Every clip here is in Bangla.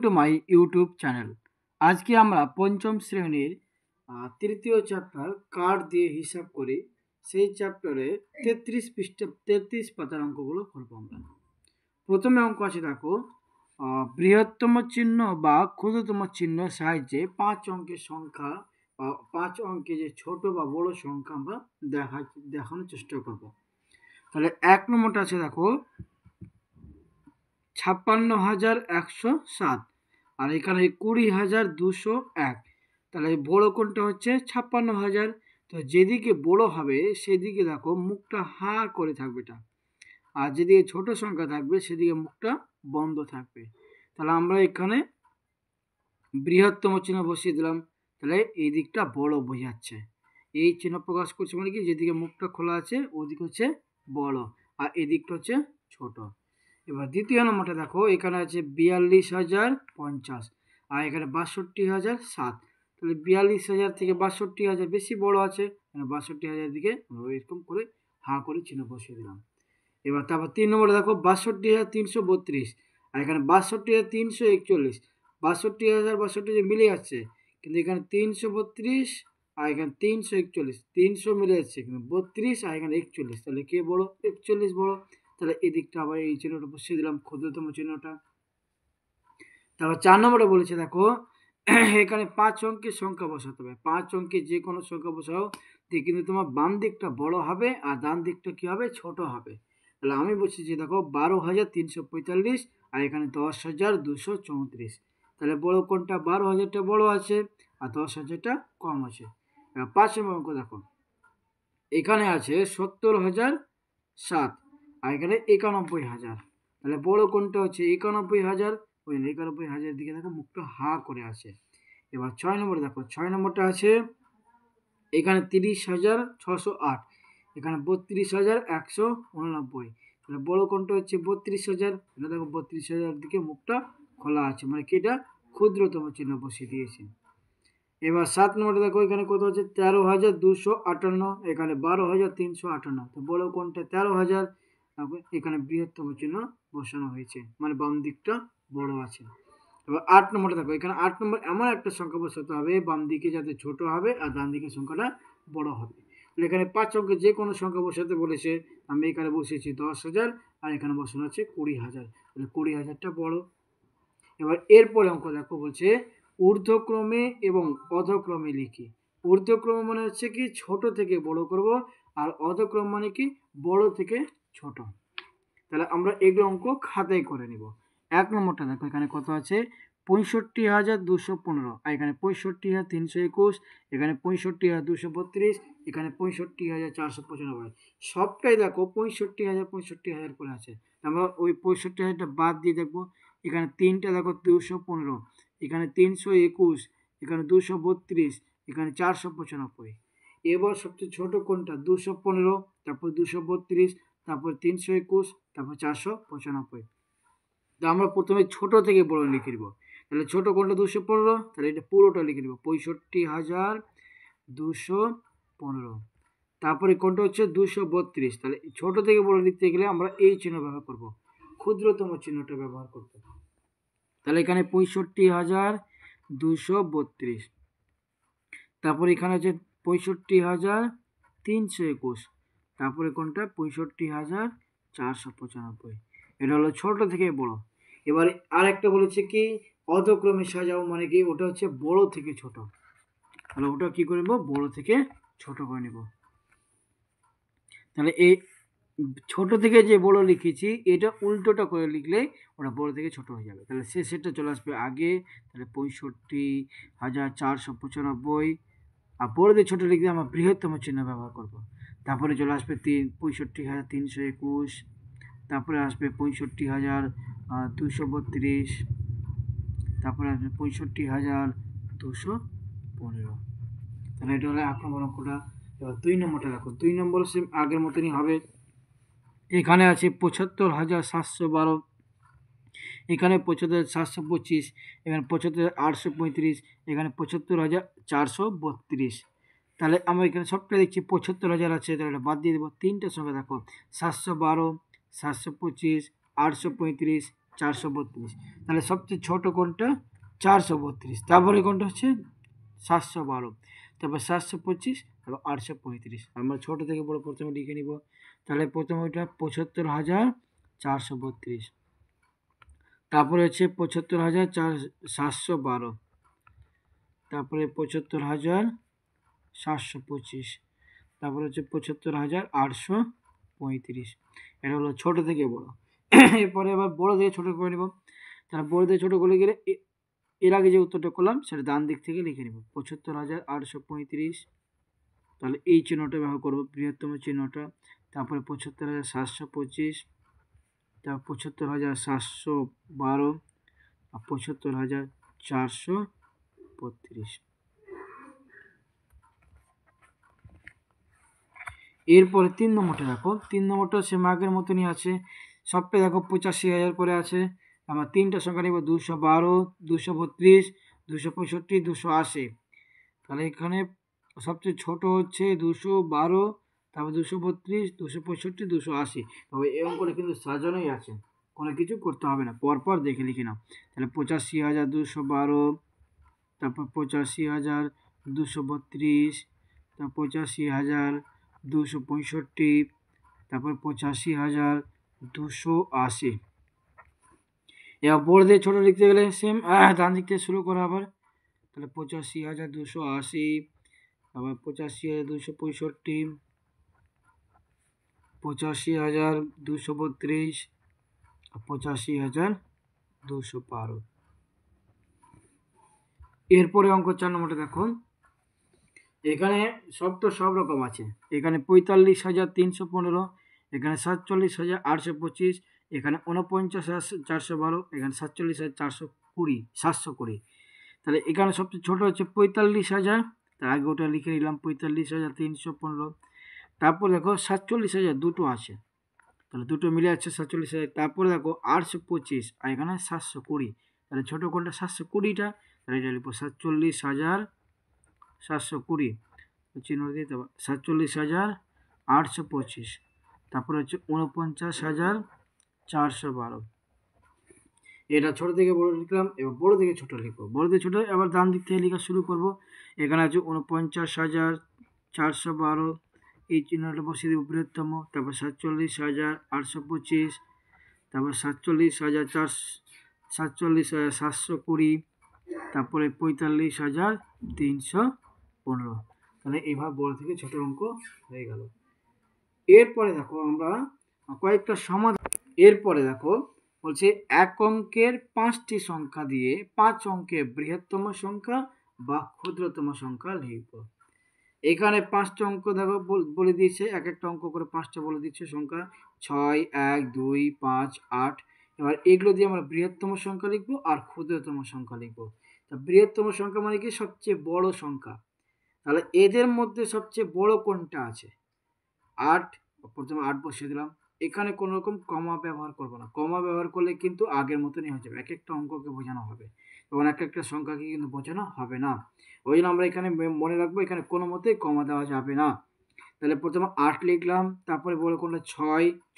To my YouTube channel. আজকে আমরা পঞ্চম শ্রেণীর তৃতীয় চ্যাপ্টার কার্ড দিয়ে হিসাব করি সেই চ্যাপ্টারে 33 পাতার অঙ্কগুলো করবো আমরা। প্রথমে অঙ্ক আছে দেখো, বৃহত্তম চিহ্ন বা ক্ষুদ্রতম চিহ্ন সাহায্যে 5 অঙ্কের সংখ্যা বা 5 অঙ্কে যে ছোট বা বড় সংখ্যা আমরা দেখানোর চেষ্টা করব। তাহলে 1 নম্বরটা আছে দেখো 56,107 আর এখানে 20,201। তাহলে বড় কোনটা হচ্ছে 56,000। তো যেদিকে বড় হবে সেদিকে দেখো মুখটা হা করে থাকবে এটা, আর যেদিকে ছোট সংখ্যা থাকবে সেদিকে মুখটা বন্ধ থাকবে। তাহলে আমরা এখানে বৃহত্তম চিহ্ন বসিয়ে দিলাম, তাহলে এই দিকটা বড় বোঝাচ্ছে। এই চিহ্ন প্রকাশ করছে মানে কি, যেদিকে মুখটা খোলা আছে ওদিক হচ্ছে বড় আর এদিকটা হচ্ছে ছোট। এবার দ্বিতীয় নম্বরটা দেখো, এখানে আছে 42,050 আর এখানে 62,007। তাহলে 42,000 থেকে 62,000 বেশি বড় আছে, 62,000 দিকে এরকম করে হা করে চিহ্ন বসিয়ে দিলাম। এবার তারপর 3 নম্বরে দেখো 62,332 আর এখানে 62,341। 62,000 মিলে যাচ্ছে, কিন্তু এখানে 332 আর এখানে 341, 300 মিলে যাচ্ছে কিন্তু 32 আর এখানে 41। তাহলে কে বড়? 41 বড়। তাহলে এই দিকটা আবার এই চিহ্নটা বসিয়ে দিলাম, ক্ষুদ্রতম চিহ্নটা। তারপর 4 নম্বরে বলেছে দেখো, এখানে 5 অঙ্কের সংখ্যা বসাতে হবে। 5 অঙ্কের যে কোনো সংখ্যা বসাও, কিন্তু তোমার বাম দিকটা বড় হবে আর ডান দিকটা কি হবে? ছোট হবে। তাহলে আমি বসেছি দেখো 12,345 আর এখানে 10,234। তাহলে বড় কোনটা? 12,000টা বড় আছে আর 10,000টা কম আছে। 5 নম্বর অঙ্ক দেখো, এখানে আছে 70,007 আর এখানে 91,000। তাহলে বড় কোনটা হচ্ছে? 91,000। ওই 91,000 দিকে দেখো মুখটা হা করে আছে। এবার 6 নম্বরে দেখো, 6 নম্বরটা আছে এখানে 30,608 এখানে 32,189। তাহলে বড় কোনটা হচ্ছে? 32,000। এটা দেখো 32,000 দিকে মুখটা খোলা আছে, মানে কি এটা ক্ষুদ্রতম চিহ্ন বসিয়ে দিয়েছি। এবার 7 নম্বরে দেখো, এখানে কত আছে? 13,258 এখানে 12,358। তো বড় কোনটা? 13,000। এখানে বৃহত্তম চিহ্ন বসানো হয়েছে, মানে বাম দিকটা বড় আছে। এবার 8 নম্বরে দেখো, এখানে 8 নম্বর এমন একটা সংখ্যা বসাতে হবে বাম দিকে যাতে ছোট হবে আর ডান দিকের সংখ্যাটা বড় হবে। তাহলে এখানে 5 অঙ্কের যে কোনো সংখ্যা বসাতে বলেছে, আমি এখানে বসিয়েছি 10,000 আর এখানে বসানো আছে 20,000। তাহলে 20,000টা বড়। এবার এরপরে অঙ্ক দেখো, বলছে ঊর্ধ্বক্রমে এবং অধক্রমে লিখি। ঊর্ধ্বক্রম মানে হচ্ছে কি ছোট থেকে বড় করব, আর অধক্রম মানে কি বড় থেকে ছোট। তাহলে আমরা এগুলো অঙ্ক খাতায় করে নিব। 1 নম্বরটা দেখো, এখানে কত আছে? 65,215 আর এখানে 65,321 এখানে 65,232 এখানে 65,495। সবটাই দেখো 65,000 করে আছে। আমরা ওই 65,000টা বাদ দিয়ে দেখবো। এখানে 3টা দেখো 215, এখানে 321, এখানে 232, এখানে 495। এবার সবচেয়ে ছোট কোনটা? 215, তারপর 232, তারপর 321, তারপর 495। তো আমরা প্রথমে ছোট থেকে বড় লিখে দিব। তাহলে ছোট কোনটা? 215। তাহলে এটা পুরোটা লিখে দিব 65,215। তারপরে কোনটা হচ্ছে? 232। তাহলে ছোট থেকে বড় লিখতে গেলে আমরা এই চিহ্ন ব্যবহার করব, ক্ষুদ্রতম চিহ্নটা ব্যবহার করব। তাহলে এখানে 65,232। তারপর এখানে আছে 65,321। তারপরে কোনটা? 65,495। এটা হলো ছোট থেকে বড়। এবার আরেকটা বলেছে কি অধক্রমে সাজাও, মানে কি ওটা হচ্ছে বড় থেকে ছোট। তাহলে ওটা কি করে নেব? বড় থেকে ছোট করে নেব। তাহলে এই ছোট থেকে যে বড় লিখেছি এটা উল্টোটা করে লিখলে ওটা বড় থেকে ছোট হয়ে যাবে। তাহলে সেটা চলে আসবে আগে। তাহলে 65,495 আর বড় দিয়ে ছোট লিখলে আমরা বৃহত্তম চিহ্ন ব্যবহার করব। তারপরে চলে আসবে 65,321, তারপরে আসবে 65,232, তারপরে আসবে 65,215। তাহলে এটা হলো 1 নম্বর অঙ্কটা। এবার 2 নম্বরটা দেখো, 2 নম্বর সেম আগের মতনই হবে। এখানে আছে 75,712, এখানে 75,725, এখানে 75,835, এখানে 75,432। তাহলে আমরা এখানে সবটা দেখছি 75,000 আছে, তাহলে বাদ দিয়ে দেবো। 3টে সংখ্যা দেখো 712, 725, 835, 432। তাহলে সবচেয়ে ছোট কোনটা? 432। তারপরে কোনটা হচ্ছে 712, তারপর 725, তারপর 835। আমরা ছোট থেকে বড় প্রথমে লিখে নিব। তাহলে প্রথমে ওইটা 75,432, তারপরে হচ্ছে 75,712, তারপরে 75,725, তারপরে হচ্ছে 75,835। এটা হলো ছোট থেকে বড়। এরপরে আবার বড় থেকে ছোট করে নিব। তাহলে বড় থেকে ছোট করে গেলে এর আগে যে উত্তরটা করলাম সেটা ডান দিক থেকে লিখে নিব 75,835। তাহলে এই চিহ্নটা ব্যবহার করবো, বৃহত্তম চিহ্নটা। তারপরে 75,725, তারপর 75,712 আর 75,432। এরপরে 3 নম্বরটা দেখো, 3 নম্বরটা সেম আগের মতনই আছে। সবটা দেখো 85,000 করে আছে। আমরা তিনটা সংখ্যা নিব, 212, 232, 265, 280। তাহলে এখানে সবচেয়ে ছোট হচ্ছে 212, তারপর 232, 265, 280। তবে এরকম করে কিন্তু সাজানোই আছে, কোনো কিছু করতে হবে না, পরপর দেখে লিখে নাও। তাহলে 85,212, তারপর 85,232, তারপর 85,265, তারপর 85,280। এবার বড় দিয়ে ছোট লিখতে গেলে সেম ডান দিক থেকে শুরু করা আবার। তাহলে 85,280, আবার 85,265, 85,232, 85,212। এরপরে অঙ্ক 4 নম্বরটা দেখো, এখানে সব রকম আছে। এখানে 45,315, এখানে 47,825, এখানে 49,412, এখানে 47,420, 720। তাহলে এখানে সবচেয়ে ছোট হচ্ছে 45,000, তার আগে ওটা লিখে নিলাম 45,315। তারপর দেখো 47,000 দুটো আছে, তাহলে দুটো মিলে আছে 47,000। তারপরে দেখো 825 আর এখানে 720, তাহলে ছোটো কোনটা? 720টা। তাহলে এটা লিখবো 47,720, চিহ্ন দিয়ে দেবো 47,825। তারপরে হচ্ছে 49,412। এটা ছোট থেকে বড় লিখলাম, এবার বড় থেকে ছোট লিখবো। বড় থেকে ছোট আবার ডান দিক থেকে লেখা শুরু করব। এখানে আছে 49,412, এই চিহ্নটা বসিয়ে দেবো বৃহত্তম। তারপর 47,825, তারপর 47,720, তারপরে 45,315। তাহলে এইভাবে বড় থেকে ছোট অঙ্ক হয়ে গেল। এরপরে দেখো আমরা কয়েকটা সমাধান। এরপরে দেখো বলছে এক অঙ্কের 5টি সংখ্যা দিয়ে 5 অঙ্কের বৃহত্তম সংখ্যা বা ক্ষুদ্রতম সংখ্যা লিখব। এখানে 5টা অঙ্ক দেখো বলে দিয়েছে, এক একটা অঙ্ক করে 5টা বলে দিচ্ছে সংখ্যা, 6, 1, 2, 5, 8। এবার এগুলো দিয়ে আমরা বৃহত্তম সংখ্যা লিখবো আর ক্ষুদ্রতম সংখ্যা লিখবো। তা বৃহত্তম সংখ্যা মানে কি? সবচেয়ে বড় সংখ্যা। তাহলে এদের মধ্যে সবচেয়ে বড় কোনটা আছে? 8, প্রথমে 8 বসিয়ে দিলাম। এখানে কোনো রকম কমা ব্যবহার করব না, কমা ব্যবহার করলে কিন্তু আগের মতনই হয়ে যাবে, এক একটা অঙ্ককে বোঝানো হবে, তখন এক একটা সংখ্যাকে কিন্তু বোঝানো হবে না। ওই জন্য আমরা এখানে মনে রাখবো, এখানে কোনো মতেই কমা দেওয়া যাবে না। তাহলে প্রথমে 8 লিখলাম, তারপরে বড় কোনটা?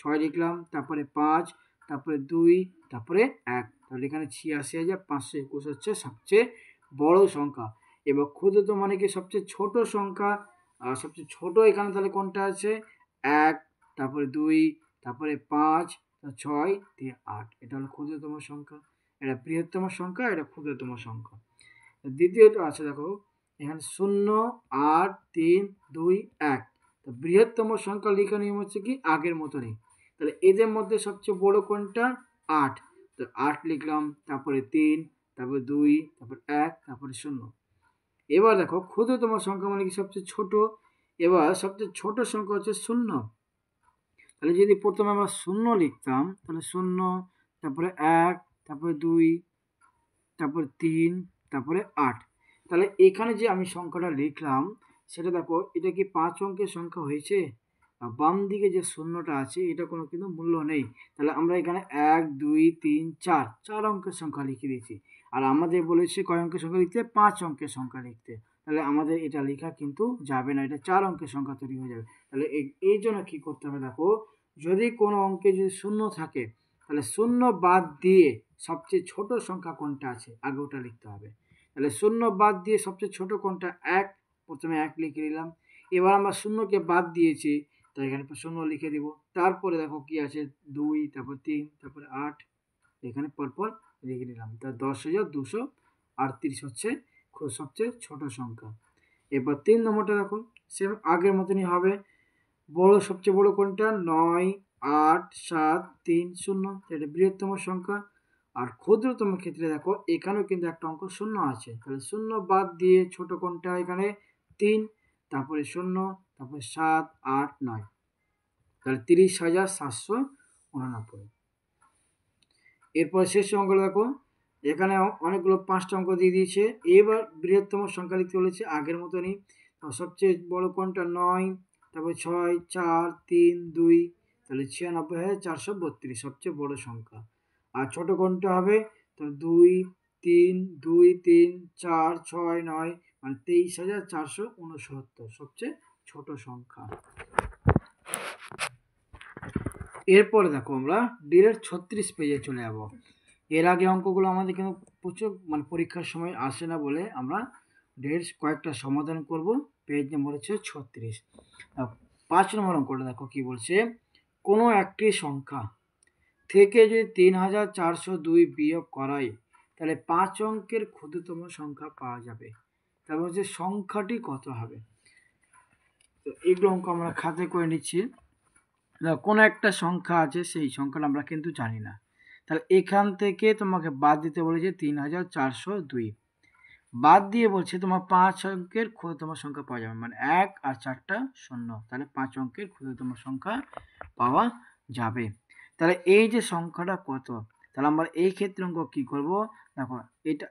6 লিখলাম, তারপরে 5, তারপরে 2, তারপরে 1। তাহলে এখানে 86,521 হচ্ছে সবচেয়ে বড় সংখ্যা। এবার ক্ষুদ্রতম মানে কি? সবচেয়ে ছোট সংখ্যা। আর সবচেয়ে ছোট এখানে তাহলে কোনটা আছে? 1, তারপরে 2, তারপরে 5, 6 দিয়ে 8। এটা হলো ক্ষুদ্রতম সংখ্যা। এটা বৃহত্তম সংখ্যা, এটা ক্ষুদ্রতম সংখ্যা। দ্বিতীয়টা আছে দেখো, এখানে 0, 8, 3, 2, 1। তো বৃহত্তম সংখ্যা লেখার নিয়ম হচ্ছে কি? আগের মতনই। তাহলে এদের মধ্যে সবচেয়ে বড় কোনটা? 8। তো 8 লিখলাম, তারপরে 3, তারপরে 2, তারপর 1, তারপরে 0। এবার দেখো ক্ষুদ্রতম সংখ্যা মানে কি? সবচেয়ে ছোট। এবার সবচেয়ে ছোট সংখ্যা হচ্ছে 0। তাহলে যদি প্রথমে আমরা 0 লিখতাম, তাহলে 0, তারপরে 1, তারপরে 2, তারপরে 3, তারপরে 8। তাহলে এখানে যে আমি সংখ্যাটা লিখলাম সেটা দেখো, এটা কি 5 অঙ্কের সংখ্যা হয়েছে? বাম দিকে যে শূন্যটা আছে এটা কোনো কিন্তু মূল্য নেই। তাহলে আমরা এখানে 1, 2, 3, 4 অঙ্কের সংখ্যা লিখে দিয়েছি। আর আমাদের বলেছে কয় অঙ্কের সংখ্যা লিখতে? 5 অঙ্কের সংখ্যা লিখতে। তাহলে আমাদের এটা লেখা কিন্তু যাবে না, এটা 4 অঙ্কের সংখ্যা তৈরি হয়ে যাবে। তাহলে এই জন্য কি করতে হবে দেখো, যদি কোনো অঙ্কে যদি শূন্য থাকে তাহলে শূন্য বাদ দিয়ে সবচেয়ে ছোট সংখ্যা কোনটা আছে আগে ওটা লিখতে হবে। তাহলে শূন্য বাদ দিয়ে সবচেয়ে ছোট কোনটা, এক, প্রথমে এক লিখে নিলাম। এবার আমরা শূন্যকে বাদ দিয়েছি, তাই এখানে শূন্য লিখে দিব। তারপরে দেখো কি আছে, 2, তারপর 3, তারপরে 8, এখানে পরপর লিখে নিলাম। তা 10,238 হচ্ছে সবচেয়ে ছোট সংখ্যা। এবার 3 নম্বরটা দেখো, সেম আগের মতনই হবে। সবচেয়ে বড় কোনটা, 9, 8, 7, 3, 0, এটা বৃহত্তম সংখ্যা। আর ক্ষুদ্রতম ক্ষেত্রে দেখো এখানেও কিন্তু একটা অঙ্ক শূন্য আছে, তাহলে শূন্য বাদ দিয়ে ছোট কোনটা, এখানে 3, তারপরে 0, তারপরে 7, 8, 9, তাহলে 30,789। এরপর শেষ অঙ্কটা দেখো, এখানে অনেকগুলো 5টা অঙ্ক দিয়ে দিয়েছে। এবার বৃহত্তম সংখ্যা লিখতে বলেছে আগের মতনই। সবচেয়ে বড় কোনটা, 9, তারপর 6, 4, 3, 2, তাহলে 96,432 সবচেয়ে বড় সংখ্যা। আর ছোট কোনটা হবে, তো 2, 3, 2, 3, 4, 6, 9, মানে 23,469 সবচেয়ে ছোট সংখ্যা। এরপরে দেখো আমরা ডিরের 36 পেজে চলে যাব। এর আগে অঙ্কগুলো আমাদের কিন্তু প্রচুর পরীক্ষার সময় আসে না বলে আমরা ডিরের কয়েকটা সমাধান করব। পেজ নম্বর হচ্ছে 36। 5 নম্বর অঙ্কটা দেখো কি বলছে, কোনো একটি সংখ্যা থেকে যদি 3,402 বিয়োগ করাই তাহলে 5 অঙ্কের ক্ষুদ্রতম সংখ্যা পাওয়া যাবে। তারপর হচ্ছে সংখ্যাটি কত হবে। তো এগুলো অঙ্ক আমরা খাতে করে নিচ্ছি। কোনো একটা সংখ্যা আছে, সেই সংখ্যাটা আমরা কিন্তু জানি না, তাহলে এখান থেকে তোমাকে বাদ দিতে বলেছে 3,402, বাদ দিয়ে বলছে তোমার 5 অঙ্কের ক্ষুদ্রতম সংখ্যা পাওয়া যাবে, মানে 1 আর 4টা 0, তাহলে 5 অঙ্কের ক্ষুদ্রতম সংখ্যা পাওয়া যাবে। তাহলে এই যে সংখ্যাটা কত, তাহলে আমরা এই ক্ষেত্রে অঙ্ক কি করব, দেখো এটা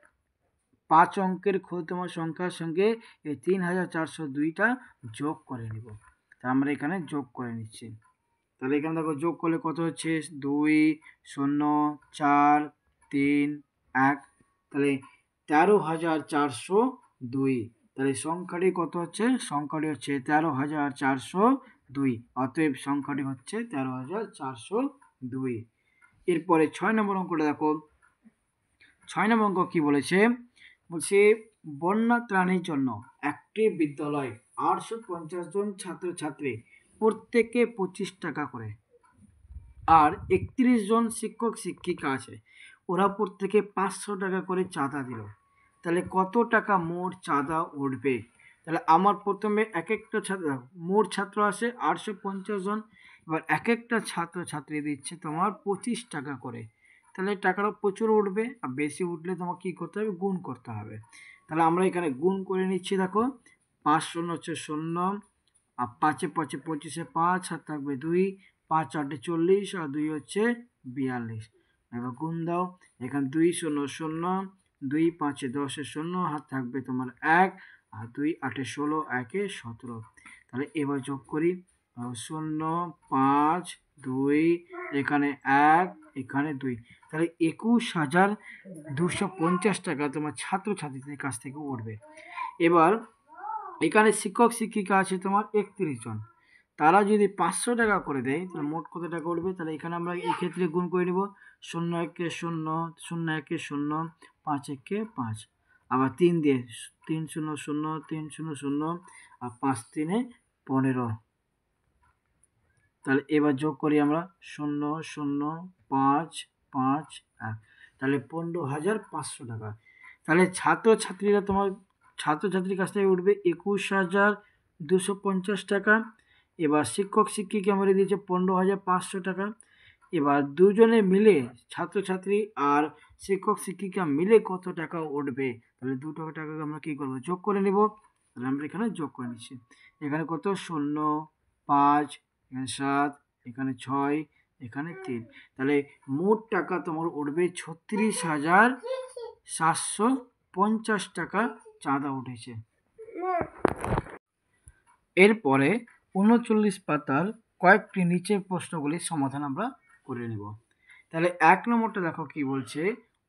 5 অঙ্কের ক্ষুদ্রতম সংখ্যার সঙ্গে এই 3,402টা যোগ করে নিব। তা আমরা এখানে যোগ করে নিচ্ছি। তাহলে এখানে দেখো যোগ করলে কত হচ্ছে, 2, 0, 4, 3, 1, তাহলে 13,402। তাহলে সংখ্যাটি কত হচ্ছে, সংখ্যাটি হচ্ছে 13,402, অতএব সংখ্যাটি হচ্ছে 13,402। এরপরে 6 নম্বর অঙ্কটা দেখো। 6 নম্বর অঙ্ক কি বলেছে, বলছে বন্যা ত্রাণের জন্য একটি বিদ্যালয় 850 জন ছাত্রছাত্রী প্রত্যেকে 25 টাকা করে, আর 31 জন শিক্ষক শিক্ষিকা আছে, ওরা প্রত্যেকে 500 টাকা করে চাঁদা দিল, তাহলে কত টাকা মোট চাঁদা উঠবে। তাহলে আমার প্রথমে এক একটা ছাত্র, মোট ছাত্র আসে 850 জন, এবার এক একটা ছাত্রছাত্রী দিচ্ছে তোমার 25 টাকা করে, তাহলে টাকাটা প্রচুর উঠবে। আর বেশি উঠলে তোমাকে কী করতে হবে, গুণ করতে হবে। তাহলে আমরা এখানে গুণ করে নিচ্ছি। দেখো 5 শূন্য হচ্ছে 0, আর 5 5 25, 5 হাত থাকবে 2, 5 8 40, আর 2 হচ্ছে 42। এবার গুণ দাও, এখানে 2 0 0, 2 5 10 0, হাত থাকবে তোমার 1, আর 2 8 16, 1 17। তাহলে এবার যোগ করি, 0 5 2, এখানে 1, এখানে 2, তাহলে 21,250 টাকা তোমার ছাত্রছাত্রীদের কাছ থেকে উঠবে। এবার এখানে শিক্ষক শিক্ষিকা আছে তোমার 31 জন, তারা যদি 500 টাকা করে দেয় তাহলে মোট কত টাকা উঠবে। তাহলে এখানে আমরা এই ক্ষেত্রে গুণ করে নেব, 0 1 0, 0 1 0, 5 1 5, আবার 3 দিয়ে 3 0 0, 3 0 0, আর 5 3 15। তাহলে এবার যোগ করি আমরা, 0 0 5 5 1, তাহলে 15,500 টাকা। তাহলে ছাত্রছাত্রীরা তোমার ছাত্রছাত্রীর কাছ থেকে উঠবে 21,250 টাকা। এবার শিক্ষক শিক্ষিকা আমরা দিয়েছে 15,500 টাকা। এবার দুজনে মিলে ছাত্রছাত্রী আর শিক্ষক শিক্ষিকা মিলে কত টাকা উঠবে, তাহলে 2 টাকাকে আমরা কী করবো, যোগ করে নেব। তাহলে আমরা এখানে যোগ করে নিচ্ছি, এখানে কত 0 5, এখানে 7, এখানে 6, এখানে 3, তাহলে মোট টাকা তোমার উঠবে 36,750 টাকা চাঁদা উঠেছে। এরপরে 39 পাতার কয়েকটি নিচের প্রশ্নগুলির সমাধান আমরা করে নেব। তাহলে 1 নম্বরটা দেখো কি বলছে,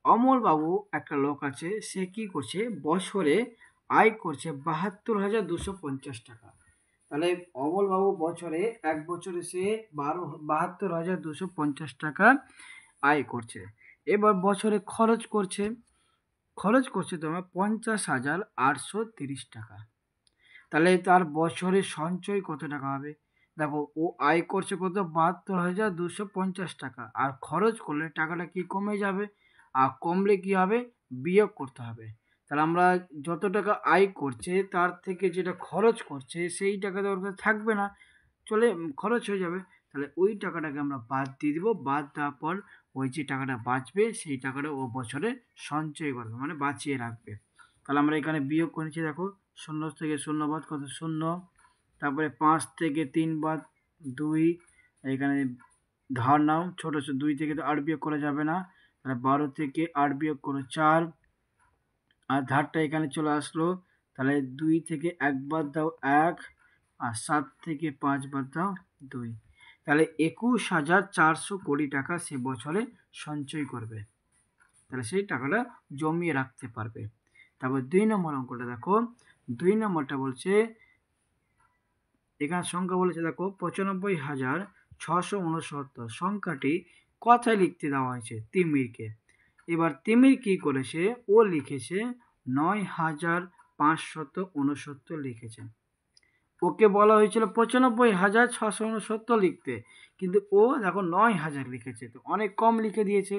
অমল বাবু একটা লোক আছে, সে কি করছে, বছরে আয় করছে 72,250 টাকা। তাহলে অমল বাবু বছরে এক বছরে সে 72,250 টাকা আয় করছে। এবার বছরে খরচ করছে তোমার 50,830 টাকা। তাহলে তার বছরে সঞ্চয় কত টাকা হবে? দেখো, ও আয় করছে কত? 72,250 টাকা। আর খরচ করলে টাকাটা কি কমে যাবে? আর কমলে কি হবে? বিয়োগ করতে হবে। তাহলে আমরা যত টাকা আয় করছে তার থেকে যেটা খরচ করছে সেই টাকা তো ওর কাছে থাকবে না, খরচ হয়ে যাবে। তাহলে ওই টাকাটাকে আমরা বাদ দিয়ে দিব। বাদ দেওয়ার পর ওই যে টাকাটা বাঁচবে সেই টাকাটা ও বছরে সঞ্চয় করবে, মানে বাঁচিয়ে রাখবে। তাহলে আমরা এখানে বিয়োগ করেছি, দেখো 0 থেকে 0 বাদ কত? 0। তারপরে 5 থেকে 3 বাদ 2। এখানে ধার নাও, ছোট 2 থেকে তো 8 বিয়োগ করা যাবে না, তাহলে 12 থেকে 8 বিয়োগ করো 4। আর ধারটা এখানে চলে আসলো, তাহলে 2 থেকে 1 বাদ দাও 1। আর 7 থেকে 5 বাদ দাও 2। তাহলে 21,400 কোটি টাকা সে বছরে সঞ্চয় করবে। তাহলে সেই টাকাটা জমিয়ে রাখতে পারবে। তারপর 2 নম্বর অঙ্কটা দেখো। 2 নম্বরটা বলছে, এখানে সংখ্যা বলেছে দেখো 95,669 সংখ্যাটি কথায় লিখতে দেওয়া হয়েছে তিমিরকে। এবার তিমির কি করেছে? ও লিখেছে 9,569 লিখেছে। ওকে বলা হয়েছিল 95,669 লিখতে, কিন্তু ও দেখো 9,000 লিখেছে, তো অনেক কম লিখে দিয়েছে।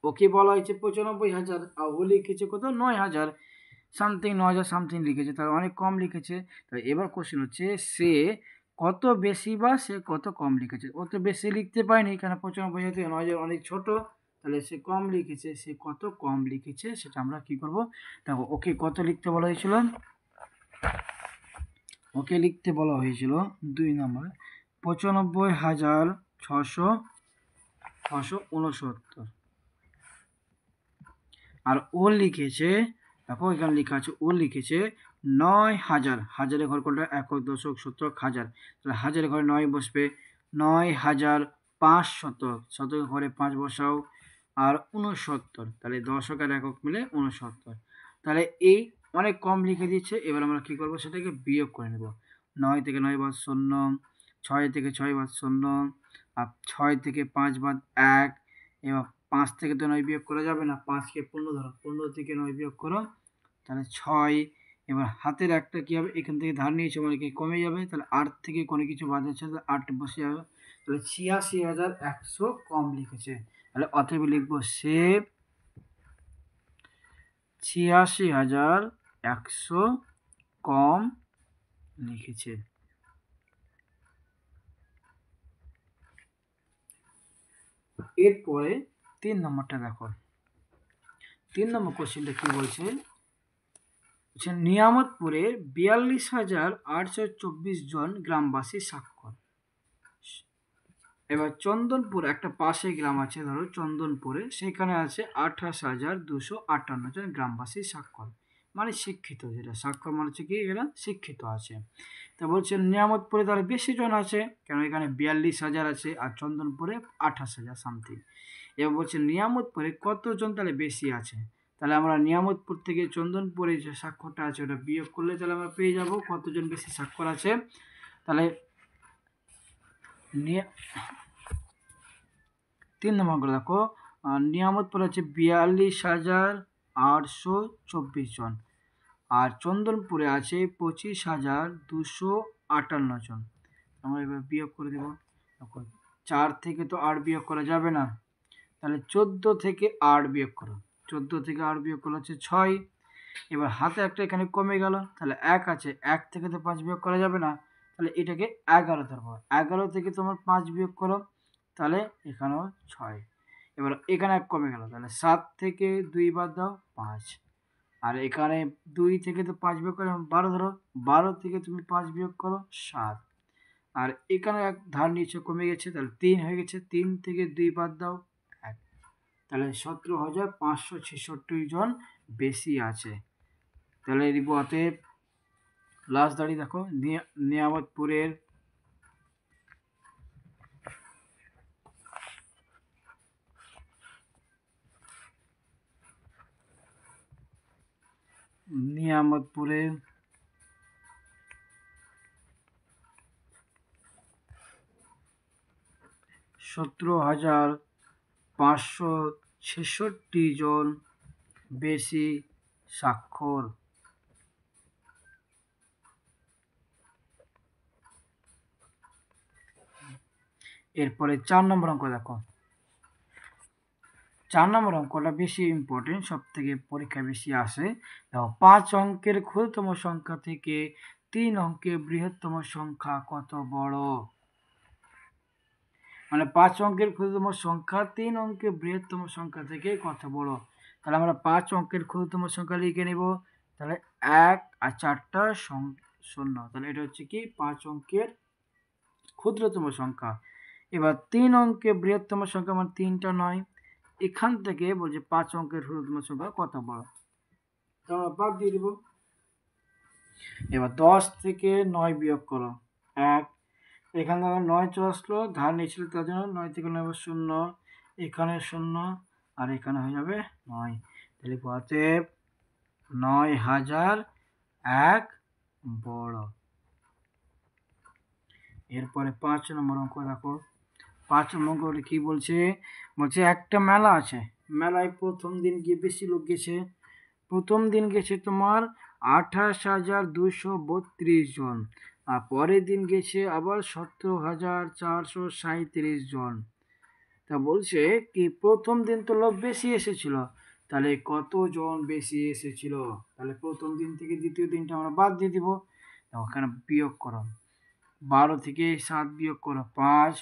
ওকে বলা হয়েছে 95,000 আর ও লিখেছে কত? 9,000 সামথিং, 9,000 সামথিং লিখেছে, তার অনেক কম লিখেছে। তো এবার কোশ্চেন হচ্ছে সে কত বেশি বা সে কত কম লিখেছে। ও তো বেশি লিখতে পায়নি, কেন 95,000 থেকে 9,000 অনেক ছোট, তাহলে সে কম লিখেছে। সে কত কম লিখেছে সেটা আমরা কি করব? দেখো, ওকে কত লিখতে বলা হয়েছিল? ওকে লিখতে বলা হয়েছিল 2 নম্বরে 95,669। আর ও লিখেছে, দেখো এখানে লেখা আছে ও লিখেছে 9,000। হাজারের ঘর কোনটা? একক, দশক, শতক, হাজার। তাহলে হাজারের ঘরে 9 বসবে, 9,500। শতকের ঘরে 5 বসাও, আর 69। তাহলে দশক আর একক মিলে 69। তাহলে এই অনেক কম লিখে দিচ্ছে। এবার আমরা কি করব? সেটাকে বিয়োগ করে নেব। 9 থেকে 9 বাদ 0, 6 থেকে 6 বাদ 0, আর 6 থেকে 5 বাদ 1। এবার 5 থেকে তো 9 বিয়োগ করা যাবে না, 5কে 15 ধরো, 15 থেকে 9 বিয়োগ করো, তাহলে 6। এবার হাতের একটা কী হবে? এখান থেকে ধার নিয়েছে মানে কি কমে যাবে, তাহলে 8 থেকে কোনো কিছু বাদ যাচ্ছে, তাহলে 8 বসে যাবে। তাহলে 86,100 কম লিখেছে। তাহলে অতএব লিখবো সে 86,100 কম লিখেছে। এরপরে 3 নম্বরটা দেখো। 3 নম্বর কোশ্চেনটা কি বলছে? নিয়ামতপুরে 42,824 জন গ্রামবাসী স্বাক্ষর। এবার চন্দনপুর একটা পাশে গ্রাম আছে, ধরো চন্দনপুরে, সেখানে আছে 28,258 জন গ্রামবাসী স্বাক্ষর, মানে শিক্ষিত। যেটা স্বাক্ষর মানে হচ্ছে কি, এরা শিক্ষিত আছে। তা বলছে নিয়ামতপুরে তাহলে বেশি জন আছে, কেন এখানে 42,000 আছে আর চন্দনপুরে 28,000 সামথিং। এবার বলছে নিয়ামতপুরে কতজন তাহলে বেশি আছে। তাহলে আমরা নিয়ামতপুর থেকে চন্দনপুরে যে স্বাক্ষরটা আছে ওটা বিয়োগ করলে তাহলে আমরা পেয়ে যাব কতজন বেশি স্বাক্ষর আছে। তাহলে 3 নম্বর করে দেখো, নিয়ামতপুর আছে 42,824 জন, আর চন্দনপুরে আছে 25,258 জন। আমরা এবার বিয়োগ করে দেব। 4 থেকে তো 8 বিয়োগ করা যাবে না, তাহলে 14 থেকে 8 বিয়োগ করো। 14 থেকে 8 বিয়োগ করলে হচ্ছে 6। এবার হাতে একটা এখানে কমে গেল, তাহলে 1 আছে, 1 থেকে তো 5 বিয়োগ করা যাবে না, তাহলে এটাকে 11 ধরবো। 11 থেকে তোমার 5 বিয়োগ করো, তাহলে এখানেও 6। এবার এখানে 1 কমে গেল, তাহলে 7 থেকে 2 বাদ দাও 5। আর এখানে 2 থেকে তো 5 বিয়োগ করে 12 ধরো, 12 থেকে তুমি 5 বিয়োগ করো 7। আর এখানে 1 ধার নিচে কমে গেছে, তাহলে 3 হয়ে গেছে, 3 থেকে 2 বাদ দাও 1। তাহলে 17,566 জন বেশি আছে। তাহলে লিখবো অতএব লাস্ট দাঁড়িয়ে দেখো নিয়ামতপুরের নিয়ামতপুরের 17,000 566 জন বেশি স্বাক্ষর। এরপরে 4 নম্বর অঙ্ক দেখো। 4 নম্বর অঙ্কটা বেশি ইম্পর্টেন্ট, সব থেকে পরীক্ষা বেশি আসে। দেখো 5 অঙ্কের ক্ষুদ্রতম সংখ্যা থেকে 3 অঙ্কের বৃহত্তম সংখ্যা কত বড়? মানে 5 অঙ্কের ক্ষুদ্রতম সংখ্যা 3 অঙ্কের বৃহত্তম সংখ্যা থেকে কত বড়? তাহলে আমরা 5 অঙ্কের ক্ষুদ্রতম সংখ্যা লিখে নেব। তাহলে 1 আর 4টা 0, তাহলে এটা হচ্ছে কি 5 অঙ্কের ক্ষুদ্রতম সংখ্যা। এবার 3 অঙ্কের বৃহত্তম সংখ্যা মানে 3টা 9। এখান থেকে বলছে 5 অঙ্কের ক্ষুদ্রতম সংখ্যা কত বড়, তো আমরা বাদ দিয়ে দিব। এবার 10 থেকে 9 বিয়োগ করো 1, এখানে 9 চলে আসলো, ধার নিয়েছিল তার জন্য 9 থেকে 9 0, এখানে 0 আর এখানে হয়ে যাবে 9, তাহলে অতএব 9001 বড়। এরপরে 5 নম্বর অঙ্ক দেখো। 5 নম্বর অঙ্কটা কি বলছে? বলছে একটা মেলা আছে, মেলায় প্রথম দিন গিয়ে বেশি লোক গেছে। প্রথম দিন গেছে তোমার 28,232 জন, আর পরের দিন গেছে আবার 17,437 জন। তা বলছে কি প্রথম দিন তো লোক বেশি এসেছিল, তাহলে কতজন বেশি এসেছিল? তাহলে প্রথম দিন থেকে দ্বিতীয় দিনটা আমরা বাদ দিয়ে দিব। ওখানে বিয়োগ করো, 12 থেকে 7 বিয়োগ করো 5,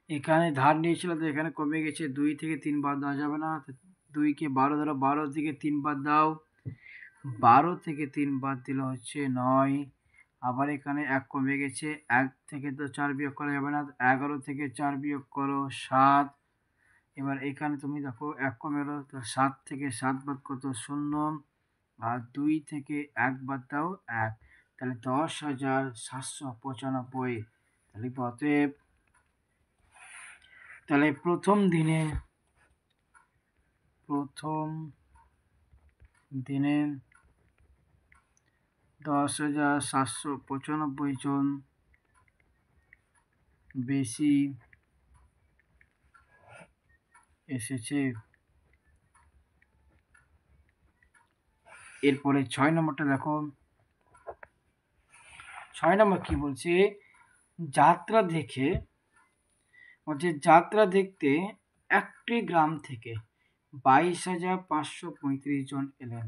এখানে ধার নিয়েছিল তো এখানে কমে গেছে, 2 থেকে 3 বাদ দেওয়া যাবে না, 2কে 12 ধরো, 12 থেকে 3 বাদ দাও, 12 থেকে 3 বাদ দিলে হচ্ছে 9, আবার এখানে 1 কমে গেছে, 1 থেকে তো 4 বিয়োগ করা যাবে না, 11 থেকে 4 বিয়োগ করো 7, এবার এখানে তুমি দেখো 1 কমে গেলো, তো 7 থেকে 7 বাদ কত 0, আর 2 থেকে 1 বাদ দাও 1, তাহলে 10,795। তাহলে অতএব তাহলে প্রথম দিনে 10,795 জন বেশি এসেছে। এরপরে 6 নম্বরটা দেখো। 6 নম্বর কি বলছে? যাত্রা দেখতে একটি গ্রাম থেকে 22,535 জন এলেন।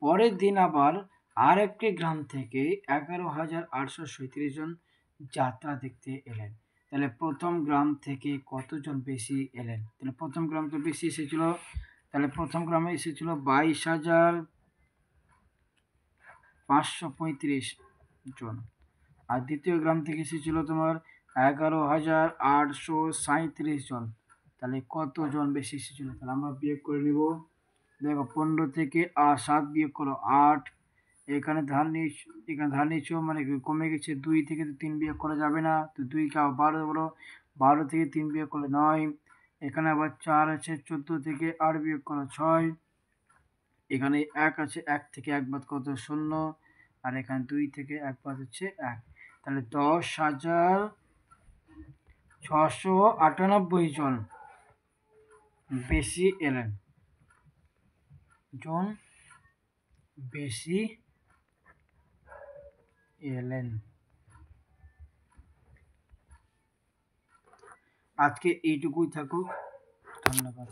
পরের দিন আবার আর একটি গ্রাম থেকে 11,837 জন যাত্রা দেখতে এলেন। তাহলে প্রথম গ্রাম থেকে কতজন বেশি এলেন? তাহলে প্রথম গ্রাম তো বেশি এসেছিল, তাহলে প্রথম গ্রামে এসেছিল 22,535 জন, আর দ্বিতীয় গ্রাম থেকে এসেছিল তোমার 11,837 জন। তাহলে কতজন বেশি এসেছিল? তাহলে আমরা বিয়োগ করে নিব। দেখো 15 থেকে 7 বিয়োগ করো 8, এখানে ধার নিয়েছো মানে কমে গেছে, 2 থেকে তো 3 বিয়োগ করা যাবে না, তো 2কে আবার 12 করো, 12 থেকে 3 বিয়োগ করলে 9, এখানে আবার 4 আছে, 14 থেকে 8 বিয়োগ করো 6, এখানে 1 আছে, 1 থেকে 1 বাদ কত 0, আর এখানে 2 থেকে 1 বাদ হচ্ছে 1, তাহলে 10,698 জন বেশি এলেন, আজকে এইটুকুই থাকুক, ধন্যবাদ।